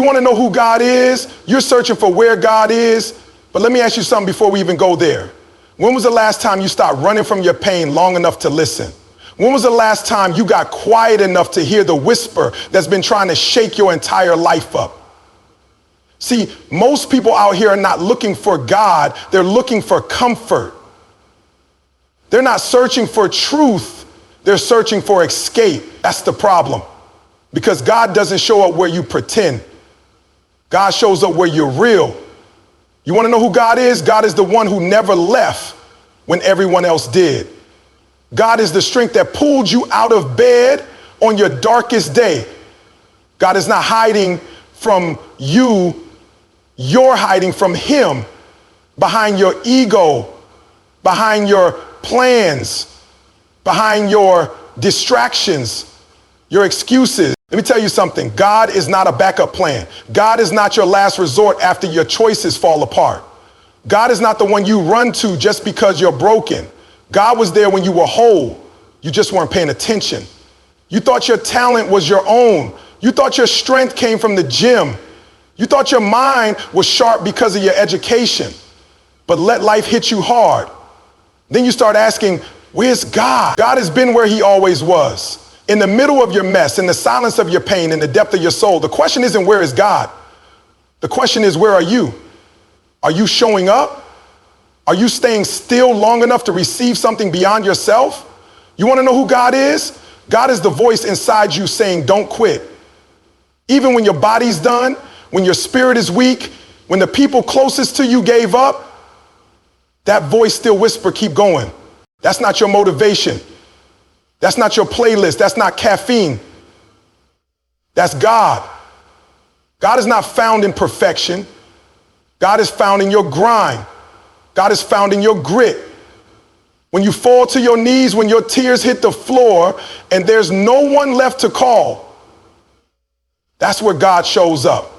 You want to know who God is? You're searching for where God is. But let me ask you something before we even go there. When was the last time you stopped running from your pain long enough to listen? When was the last time you got quiet enough to hear the whisper that's been trying to shake your entire life up? See, most people out here are not looking for God. They're looking for comfort. They're not searching for truth. They're searching for escape. That's the problem. Because God doesn't show up where you pretend. God shows up where you're real. You want to know who God is? God is the one who never left when everyone else did. God is the strength that pulled you out of bed on your darkest day. God is not hiding from you. You're hiding from him behind your ego, behind your plans, behind your distractions, your excuses. Let me tell you something. God is not a backup plan. God is not your last resort after your choices fall apart. God is not the one you run to just because you're broken. God was there when you were whole. You just weren't paying attention. You thought your talent was your own. You thought your strength came from the gym. You thought your mind was sharp because of your education. But let life hit you hard. Then you start asking, where's God? God has been where he always was. In the middle of your mess, in the silence of your pain, in the depth of your soul. The question isn't where is God? The question is, where are you? Are you showing up? Are you staying still long enough to receive something beyond yourself? You want to know who God is? God is the voice inside you saying, don't quit. Even when your body's done, when your spirit is weak, when the people closest to you gave up, that voice still whisper, keep going. That's not your motivation. That's not your playlist. That's not caffeine. That's God. God is not found in perfection. God is found in your grind. God is found in your grit. When you fall to your knees, when your tears hit the floor and there's no one left to call, that's where God shows up.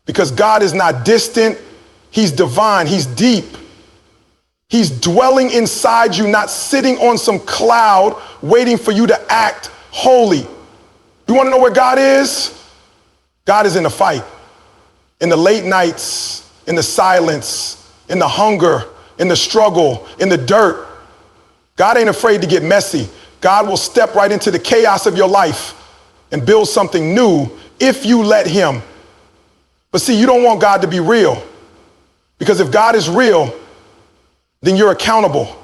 Because God is not distant. He's divine. He's deep. He's dwelling inside you, not sitting on some cloud waiting for you to act holy. You want to know where God is? God is in the fight, in the late nights, in the silence, in the hunger, in the struggle, in the dirt. God ain't afraid to get messy. God will step right into the chaos of your life and build something new if you let him. But see, you don't want God to be real, because if God is real, then you're accountable.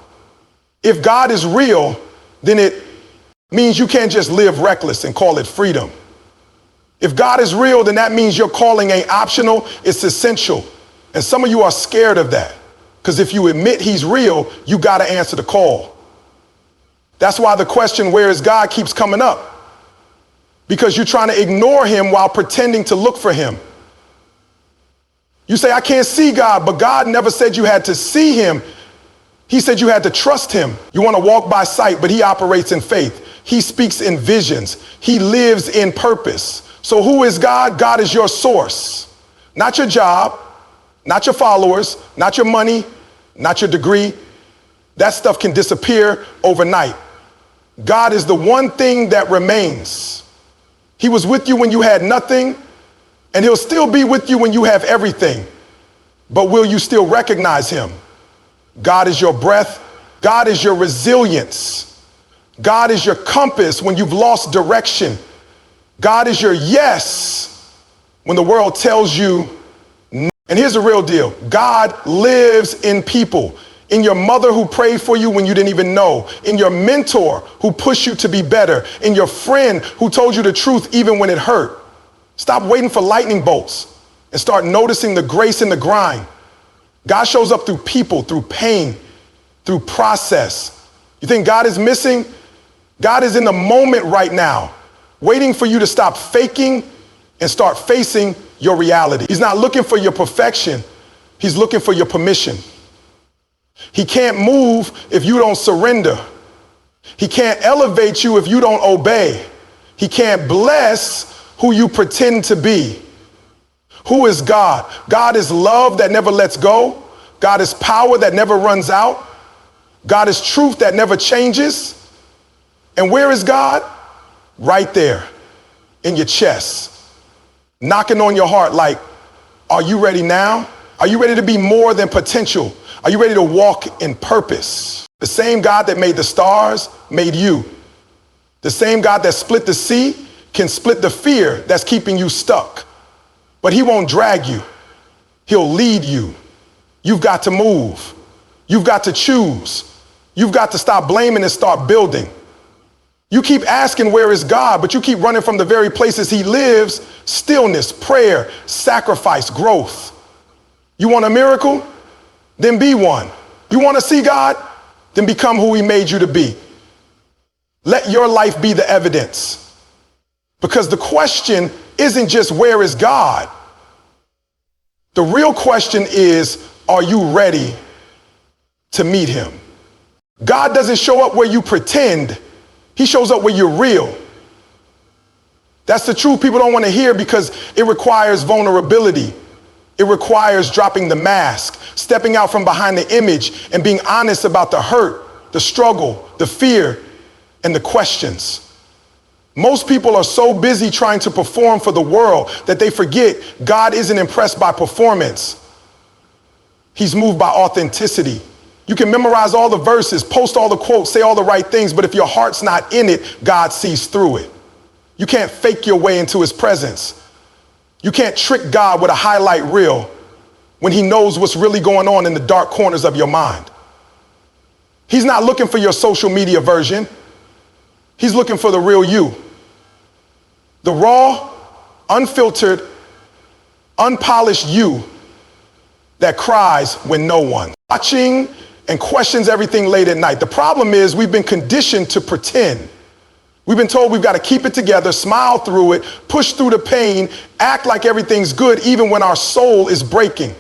If God is real, then it means you can't just live reckless and call it freedom. If God is real, then that means your calling ain't optional, it's essential. And some of you are scared of that, because if you admit he's real, you got to answer the call. That's why the question, where is God, keeps coming up, because you're trying to ignore him while pretending to look for him. You say, I can't see God, but God never said you had to see him. He said you had to trust him. You want to walk by sight, but he operates in faith. He speaks in visions. He lives in purpose. So who is God? God is your source, not your job, not your followers, not your money, not your degree. That stuff can disappear overnight. God is the one thing that remains. He was with you when you had nothing, and he'll still be with you when you have everything. But will you still recognize him? God is your breath. God is your resilience. God is your compass when you've lost direction. God is your yes when the world tells you no. And here's the real deal. God lives in people. In your mother who prayed for you when you didn't even know. In your mentor who pushed you to be better. In your friend who told you the truth even when it hurt. Stop waiting for lightning bolts and start noticing the grace in the grind. God shows up through people, through pain, through process. You think God is missing? God is in the moment right now, waiting for you to stop faking and start facing your reality. He's not looking for your perfection. He's looking for your permission. He can't move if you don't surrender. He can't elevate you if you don't obey. He can't bless who you pretend to be. Who is God? God is love that never lets go. God is power that never runs out. God is truth that never changes. And where is God? Right there in your chest. knocking on your heart like, are you ready now? Are you ready to be more than potential? Are you ready to walk in purpose? The same God that made the stars made you. The same God that split the sea can split the fear that's keeping you stuck. But he won't drag you. He'll lead you. You've got to move. You've got to choose. You've got to stop blaming and start building. You keep asking, where is God? But you keep running from the very places he lives. Stillness, prayer, sacrifice, growth. You want a miracle? Then be one. You want to see God? Then become who he made you to be. Let your life be the evidence. Because the question isn't just where is God? The real question is, are you ready to meet him? God doesn't show up where you pretend. He shows up where you're real. That's the truth people don't want to hear because it requires vulnerability. It requires dropping the mask, stepping out from behind the image and being honest about the hurt, the struggle, the fear, and the questions. Most people are so busy trying to perform for the world that they forget God isn't impressed by performance. He's moved by authenticity. You can memorize all the verses, post all the quotes, say all the right things, but if your heart's not in it, God sees through it. You can't fake your way into his presence. You can't trick God with a highlight reel when he knows what's really going on in the dark corners of your mind. He's not looking for your social media version. He's looking for the real you. The raw, unfiltered, unpolished you that cries when no one watching and questions everything late at night. The problem is we've been conditioned to pretend. We've been told we've got to keep it together, smile through it, push through the pain, act like everything's good even when our soul is breaking.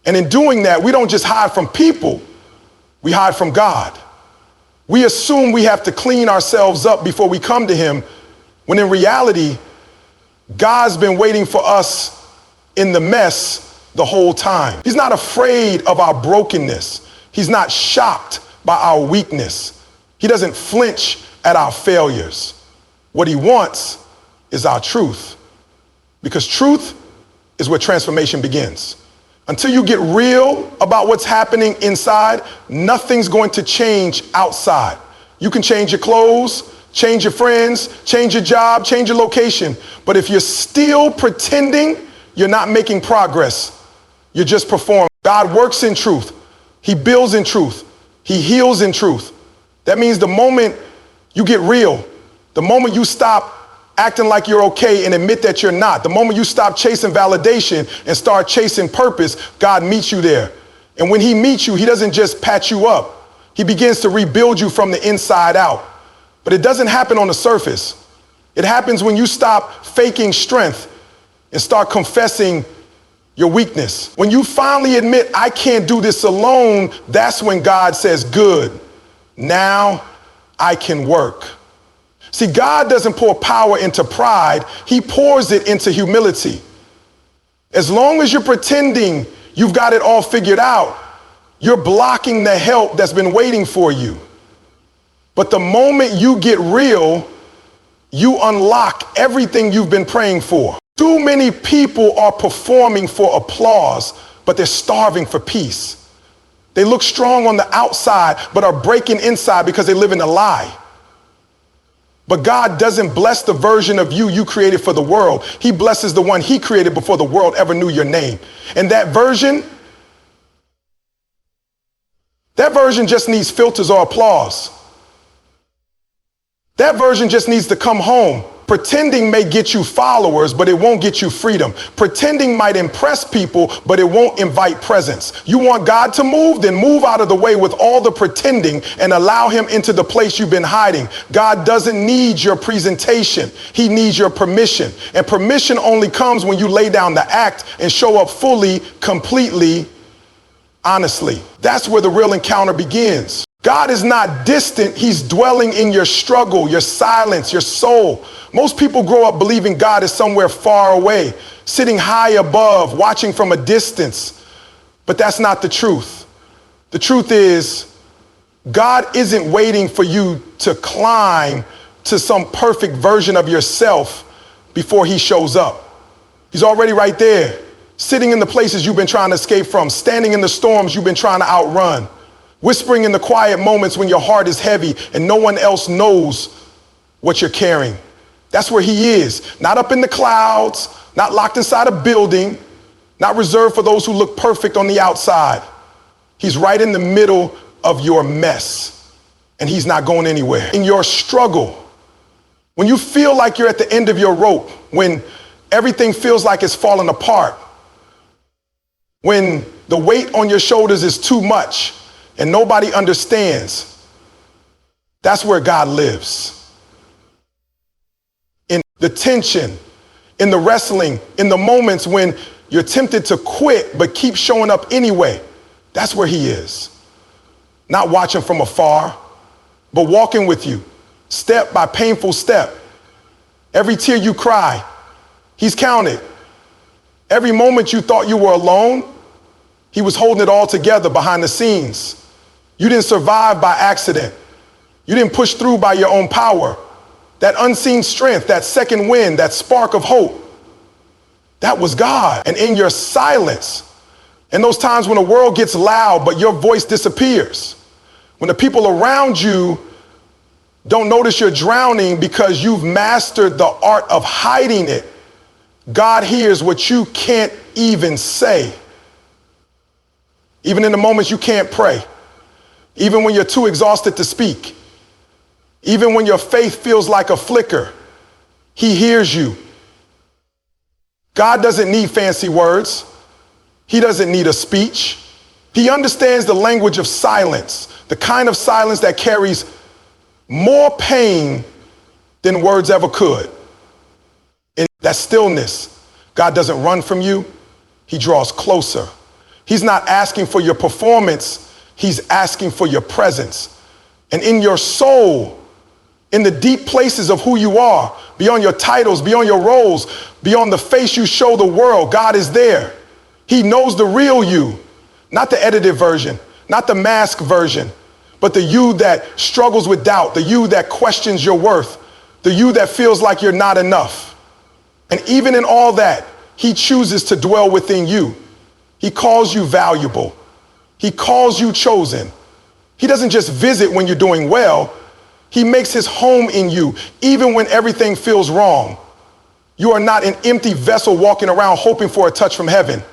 And in doing that, we don't just hide from people, we hide from God. We assume we have to clean ourselves up before we come to him, when in reality, God's been waiting for us in the mess the whole time. He's not afraid of our brokenness. He's not shocked by our weakness. He doesn't flinch at our failures. What he wants is our truth, because truth is where transformation begins. Until you get real about what's happening inside, nothing's going to change outside. You can change your clothes, change your friends, change your job, change your location. But if you're still pretending, you're not making progress. You're just performing. God works in truth. He builds in truth. He heals in truth. That means the moment you get real, the moment you stop acting like you're okay and admit that you're not, the moment you stop chasing validation and start chasing purpose, God meets you there. And when he meets you, he doesn't just patch you up. He begins to rebuild you from the inside out. But it doesn't happen on the surface. It happens when you stop faking strength and start confessing your weakness. When you finally admit, I can't do this alone, that's when God says, good, now I can work. See, God doesn't pour power into pride. He pours it into humility. As long as you're pretending you've got it all figured out, you're blocking the help that's been waiting for you. But the moment you get real, you unlock everything you've been praying for. Too many people are performing for applause, but they're starving for peace. They look strong on the outside, but are breaking inside because they live in a lie. But God doesn't bless the version of you created for the world. He blesses the one he created before the world ever knew your name. And that version just needs filters or applause. That version just needs to come home. Pretending may get you followers, but it won't get you freedom. Pretending might impress people, but it won't invite presence. You want God to move? Then move out of the way with all the pretending and allow him into the place you've been hiding. God doesn't need your presentation. He needs your permission. And permission only comes when you lay down the act and show up fully, completely, honestly. That's where the real encounter begins. God is not distant. He's dwelling in your struggle, your silence, your soul. Most people grow up believing God is somewhere far away, sitting high above, watching from a distance. But that's not the truth. The truth is, God isn't waiting for you to climb to some perfect version of yourself before he shows up. He's already right there, sitting in the places you've been trying to escape from, standing in the storms you've been trying to outrun, whispering in the quiet moments when your heart is heavy and no one else knows what you're carrying. That's where he is, not up in the clouds, not locked inside a building, not reserved for those who look perfect on the outside. He's right in the middle of your mess, and he's not going anywhere. In your struggle, when you feel like you're at the end of your rope, when everything feels like it's falling apart, when the weight on your shoulders is too much and nobody understands, that's where God lives. In the tension, in the wrestling, in the moments when you're tempted to quit but keep showing up anyway, that's where he is. Not watching from afar, but walking with you, step by painful step. Every tear you cry, he's counted. Every moment you thought you were alone, he was holding it all together behind the scenes. You didn't survive by accident. You didn't push through by your own power. That unseen strength, that second wind, that spark of hope, that was God. And in your silence, in those times when the world gets loud but your voice disappears, when the people around you don't notice you're drowning because you've mastered the art of hiding it, God hears what you can't even say. Even in the moments you can't pray, even when you're too exhausted to speak, even when your faith feels like a flicker, he hears you. God doesn't need fancy words. He doesn't need a speech. He understands the language of silence, the kind of silence that carries more pain than words ever could. In that stillness, God doesn't run from you. He draws closer. He's not asking for your performance. He's asking for your presence. And in your soul, in the deep places of who you are, beyond your titles, beyond your roles, beyond the face you show the world, God is there. He knows the real you, not the edited version, not the masked version, but the you that struggles with doubt, the you that questions your worth, the you that feels like you're not enough. And even in all that, he chooses to dwell within you. He calls you valuable. He calls you chosen. He doesn't just visit when you're doing well. He makes his home in you, even when everything feels wrong. You are not an empty vessel walking around hoping for a touch from heaven.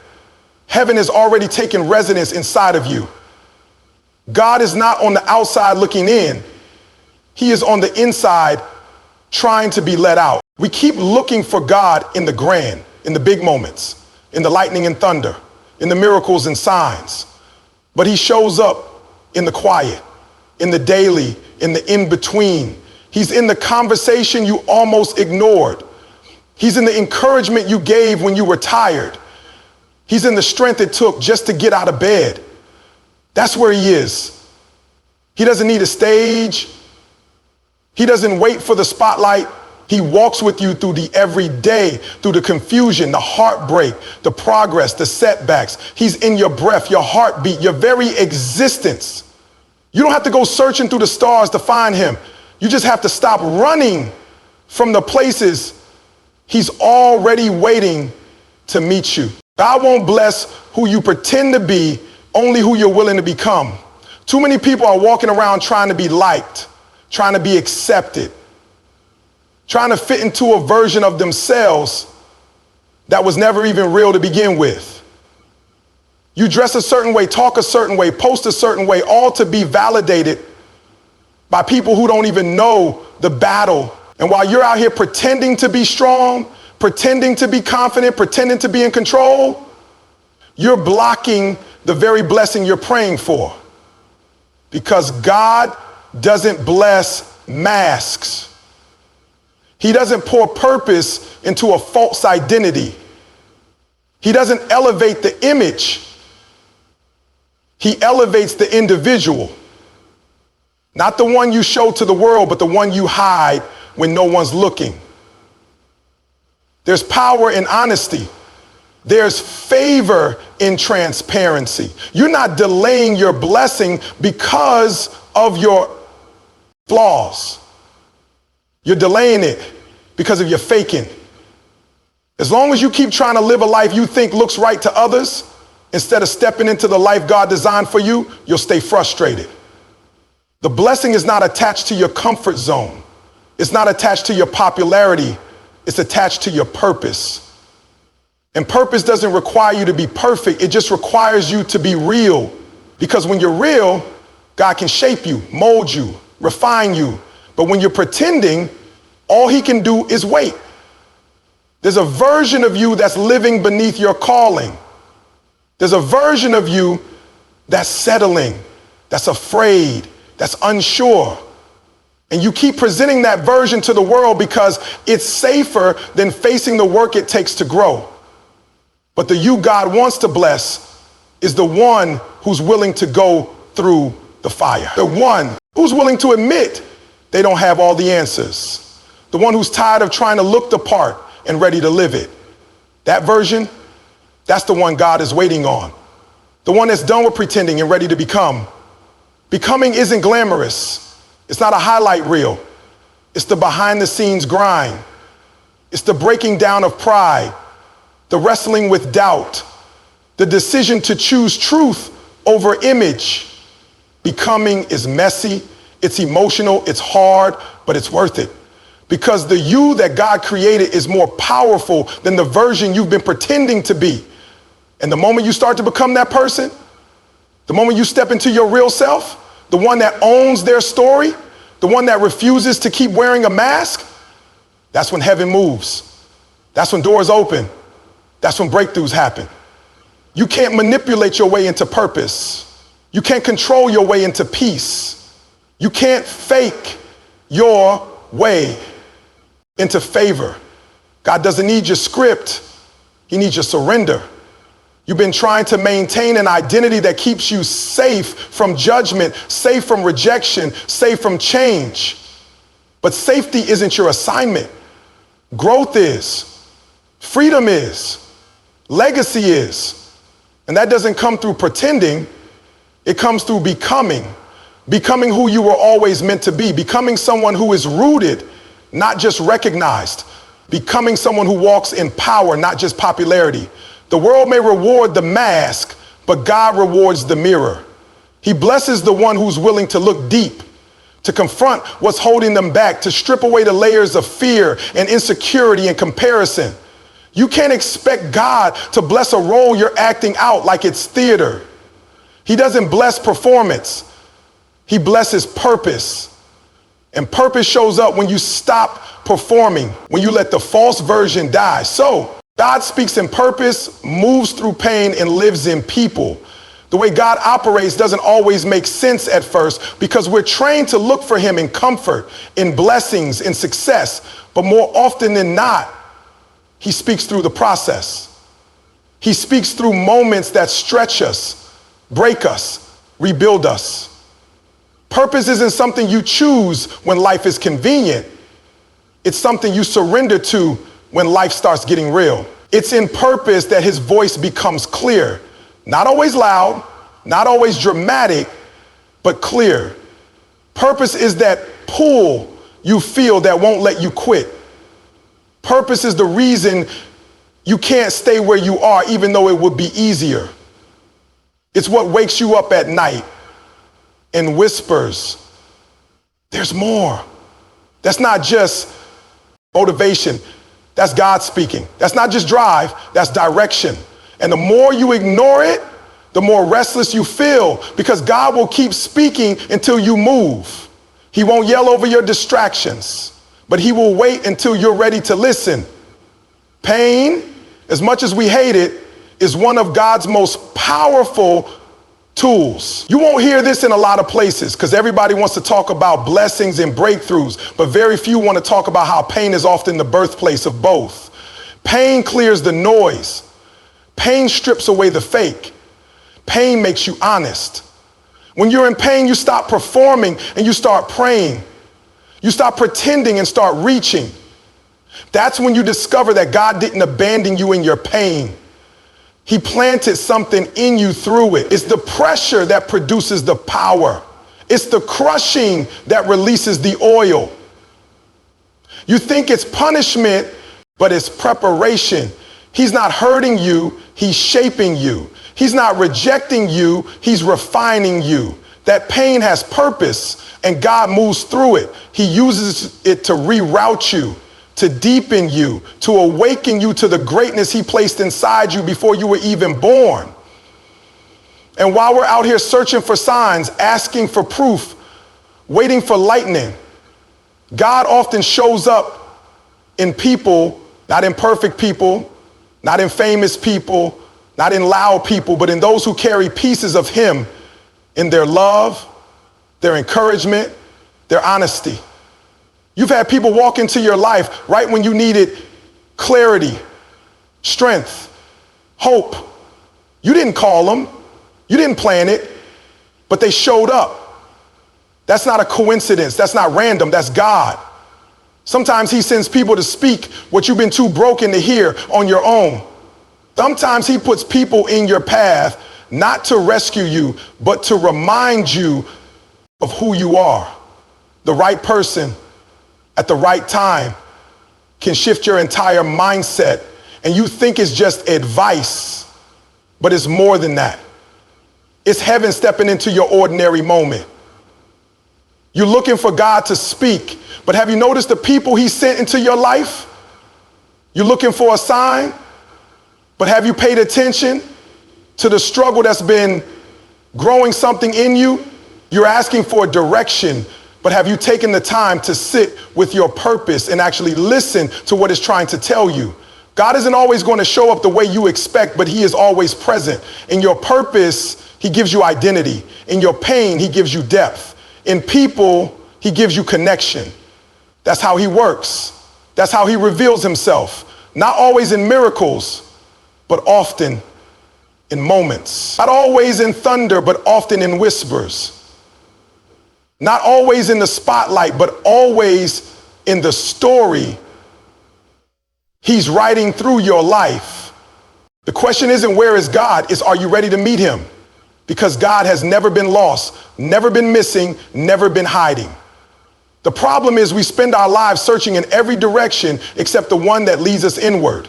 Heaven has already taken residence inside of you. God is not on the outside looking in. He is on the inside trying to be let out. We keep looking for God in the grand, in the big moments, in the lightning and thunder, in the miracles and signs. But he shows up in the quiet, in the daily, in the in-between. He's in the conversation you almost ignored. He's in the encouragement you gave when you were tired. He's in the strength it took just to get out of bed. That's where he is. He doesn't need a stage. He doesn't wait for the spotlight. He walks with you through the everyday, through the confusion, the heartbreak, the progress, the setbacks. He's in your breath, your heartbeat, your very existence. You don't have to go searching through the stars to find him. You just have to stop running from the places he's already waiting to meet you. God won't bless who you pretend to be, only who you're willing to become. Too many people are walking around trying to be liked, trying to be accepted, trying to fit into a version of themselves that was never even real to begin with. You dress a certain way, talk a certain way, post a certain way, all to be validated by people who don't even know the battle. And while you're out here pretending to be strong, pretending to be confident, pretending to be in control, you're blocking the very blessing you're praying for. Because God doesn't bless masks. He doesn't pour purpose into a false identity. He doesn't elevate the image. He elevates the individual. Not the one you show to the world, but the one you hide when no one's looking. There's power in honesty. There's favor in transparency. You're not delaying your blessing because of your flaws. You're delaying it because of your faking. As long as you keep trying to live a life you think looks right to others, instead of stepping into the life God designed for you, you'll stay frustrated. The blessing is not attached to your comfort zone. It's not attached to your popularity. It's attached to your purpose. And purpose doesn't require you to be perfect. It just requires you to be real. Because when you're real, God can shape you, mold you, refine you. But when you're pretending, all he can do is wait. There's a version of you that's living beneath your calling. There's a version of you that's settling, that's afraid, that's unsure. And you keep presenting that version to the world because it's safer than facing the work it takes to grow. But the you God wants to bless is the one who's willing to go through the fire. The one who's willing to admit they don't have all the answers. The one who's tired of trying to look the part and ready to live it. That version, that's the one God is waiting on. The one that's done with pretending and ready to become. Becoming isn't glamorous. It's not a highlight reel. It's the behind the scenes grind. It's the breaking down of pride, the wrestling with doubt, the decision to choose truth over image. Becoming is messy, it's emotional, it's hard, but it's worth it. Because the you that God created is more powerful than the version you've been pretending to be. And the moment you start to become that person, the moment you step into your real self, the one that owns their story, the one that refuses to keep wearing a mask, that's when heaven moves. That's when doors open. That's when breakthroughs happen. You can't manipulate your way into purpose. You can't control your way into peace. You can't fake your way into favor. God doesn't need your script. He needs your surrender. You've been trying to maintain an identity that keeps you safe from judgment, safe from rejection, safe from change. But safety isn't your assignment. Growth is. Freedom is. Legacy is. And that doesn't come through pretending. It comes through becoming. Becoming who you were always meant to be. Becoming someone who is rooted, not just recognized. Becoming someone who walks in power, not just popularity. The world may reward the mask, but God rewards the mirror. He blesses the one who's willing to look deep, to confront what's holding them back, to strip away the layers of fear and insecurity and comparison. You can't expect God to bless a role you're acting out like it's theater. He doesn't bless performance. He blesses purpose. And purpose shows up when you stop performing, when you let the false version die. So God speaks in purpose, moves through pain, and lives in people. The way God operates doesn't always make sense at first because we're trained to look for him in comfort, in blessings, in success. But more often than not, he speaks through the process. He speaks through moments that stretch us, break us, rebuild us. Purpose isn't something you choose when life is convenient. It's something you surrender to when life starts getting real. It's in purpose that his voice becomes clear. Not always loud, not always dramatic, but clear. Purpose is that pull you feel that won't let you quit. Purpose is the reason you can't stay where you are even though it would be easier. It's what wakes you up at night and whispers, there's more. That's not just motivation. That's God speaking. That's not just drive, that's direction. And the more you ignore it, the more restless you feel because God will keep speaking until you move. He won't yell over your distractions, but he will wait until you're ready to listen. Pain, as much as we hate it, is one of God's most powerful tools. You won't hear this in a lot of places because everybody wants to talk about blessings and breakthroughs, but very few want to talk about how pain is often the birthplace of both. Pain clears the noise. Pain strips away the fake. Pain makes you honest. When you're in pain, you stop performing and you start praying. You stop pretending and start reaching. That's when you discover that God didn't abandon you in your pain. He planted something in you through it. It's the pressure that produces the power. It's the crushing that releases the oil. You think it's punishment, but it's preparation. He's not hurting you, he's shaping you. He's not rejecting you, he's refining you. That pain has purpose, and God moves through it. He uses it to reroute you, to deepen you, to awaken you to the greatness he placed inside you before you were even born. And while we're out here searching for signs, asking for proof, waiting for lightning, God often shows up in people, not in perfect people, not in famous people, not in loud people, but in those who carry pieces of him in their love, their encouragement, their honesty. You've had people walk into your life right when you needed clarity, strength, hope. You didn't call them, you didn't plan it, but they showed up. That's not a coincidence, that's not random, that's God. Sometimes he sends people to speak what you've been too broken to hear on your own. Sometimes he puts people in your path not to rescue you, but to remind you of who you are. The right person at the right time can shift your entire mindset, and you think it's just advice, but it's more than that. It's heaven stepping into your ordinary moment. You're looking for God to speak, but have you noticed the people he sent into your life? You're looking for a sign, but have you paid attention to the struggle that's been growing something in you? You're asking for a direction, but have you taken the time to sit with your purpose and actually listen to what it's trying to tell you? God isn't always going to show up the way you expect, but he is always present. In your purpose, he gives you identity. In your pain, he gives you depth. In people, he gives you connection. That's how he works. That's how he reveals himself. Not always in miracles, but often in moments. Not always in thunder, but often in whispers. Not always in the spotlight, but always in the story he's writing through your life. The question isn't where is God, it's are you ready to meet him? Because God has never been lost, never been missing, never been hiding. The problem is we spend our lives searching in every direction except the one that leads us inward.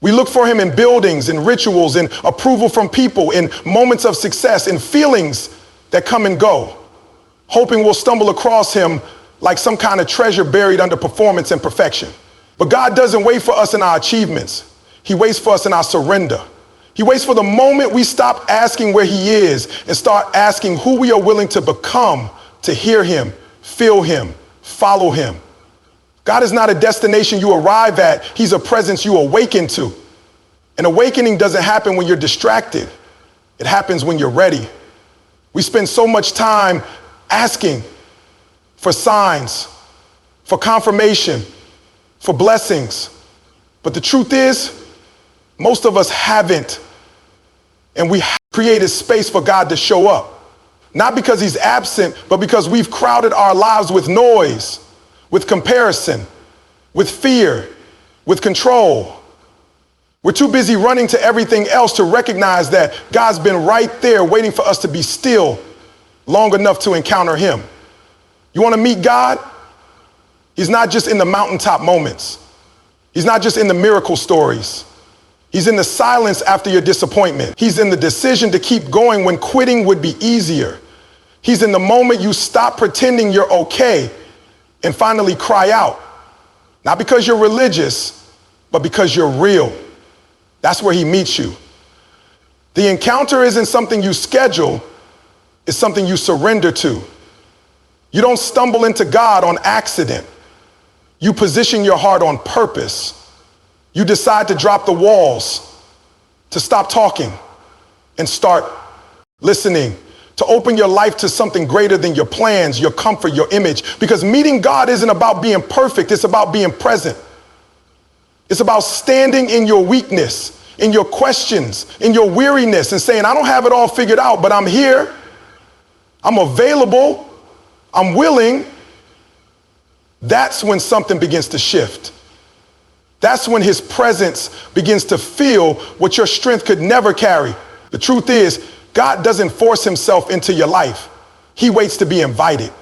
We look for him in buildings, in rituals, in approval from people, in moments of success, in feelings that come and go, hoping we'll stumble across him like some kind of treasure buried under performance and perfection. But God doesn't wait for us in our achievements. He waits for us in our surrender. He waits for the moment we stop asking where he is and start asking who we are willing to become to hear him, feel him, follow him. God is not a destination you arrive at. He's a presence you awaken to. An awakening doesn't happen when you're distracted. It happens when you're ready. We spend so much time asking for signs, for confirmation, for blessings. But the truth is, most of us haven't. And we created space for God to show up. Not because he's absent, but because we've crowded our lives with noise, with comparison, with fear, with control. We're too busy running to everything else to recognize that God's been right there waiting for us to be still long enough to encounter him. You want to meet God? He's not just in the mountaintop moments. He's not just in the miracle stories. He's in the silence after your disappointment. He's in the decision to keep going when quitting would be easier. He's in the moment you stop pretending you're okay and finally cry out. Not because you're religious, but because you're real. That's where he meets you. The encounter isn't something you schedule, it's something you surrender to. You don't stumble into God on accident. You position your heart on purpose. You decide to drop the walls, to stop talking and start listening, to open your life to something greater than your plans, your comfort, your image. Because meeting God isn't about being perfect, it's about being present. It's about standing in your weakness, in your questions, in your weariness, and saying, I don't have it all figured out, but I'm here, I'm available, I'm willing. That's when something begins to shift. That's when his presence begins to fill what your strength could never carry. The truth is, God doesn't force himself into your life. He waits to be invited.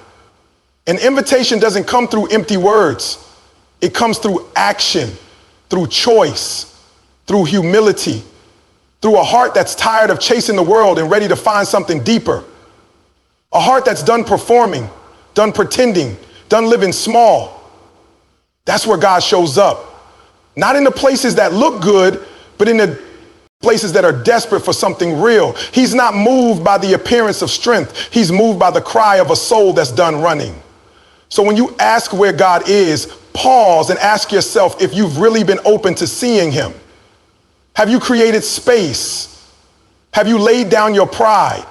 An invitation doesn't come through empty words. It comes through action, through choice, through humility, through a heart that's tired of chasing the world and ready to find something deeper. A heart that's done performing, done pretending, done living small. That's where God shows up. Not in the places that look good, but in the places that are desperate for something real. He's not moved by the appearance of strength. He's moved by the cry of a soul that's done running. So when you ask where God is, pause and ask yourself if you've really been open to seeing him. Have you created space? Have you laid down your pride?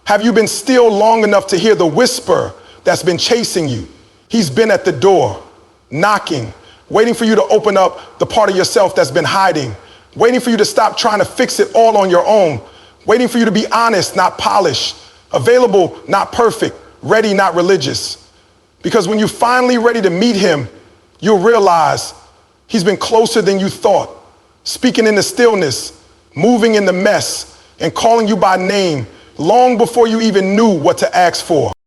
Have you been still long enough to hear the whisper that's been chasing you? He's been at the door, knocking, waiting for you to open up the part of yourself that's been hiding, waiting for you to stop trying to fix it all on your own, waiting for you to be honest, not polished, available, not perfect, ready, not religious. Because when you're finally ready to meet him, you'll realize he's been closer than you thought, speaking in the stillness, moving in the mess, and calling you by name long before you even knew what to ask for.